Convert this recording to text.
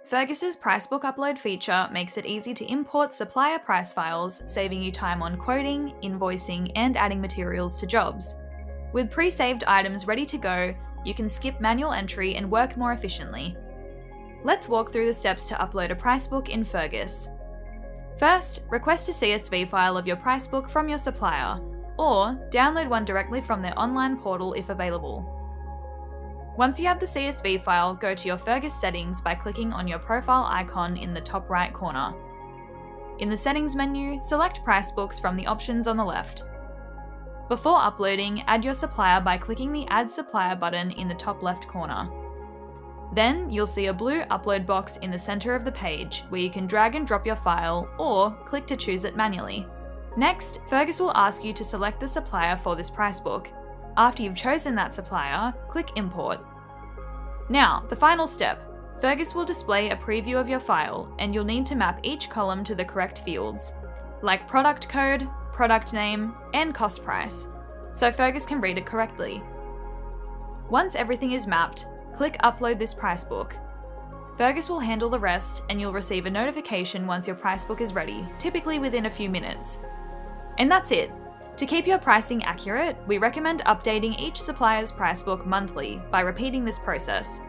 Fergus's Pricebook upload feature makes it easy to import supplier price files, saving you time on quoting, invoicing, and adding materials to jobs. With pre-saved items ready to go, you can skip manual entry and work more efficiently. Let's walk through the steps to upload a Pricebook in Fergus. First, request a CSV file of your Pricebook from your supplier, or download one directly from their online portal if available. Once you have the CSV file, go to your Fergus settings by clicking on your profile icon in the top right corner. In the settings menu, select Pricebooks from the options on the left. Before uploading, add your supplier by clicking the Add Supplier button in the top left corner. Then, you'll see a blue upload box in the center of the page, where you can drag and drop your file, or click to choose it manually. Next, Fergus will ask you to select the supplier for this Pricebook. After you've chosen that supplier, click Import. Now, the final step. Fergus will display a preview of your file, and you'll need to map each column to the correct fields, like product code, product name, and cost price, so Fergus can read it correctly. Once everything is mapped, click Upload this Pricebook. Fergus will handle the rest, and you'll receive a notification once your Pricebook is ready, typically within a few minutes. And that's it. To keep your pricing accurate, we recommend updating each supplier's Pricebook monthly by repeating this process.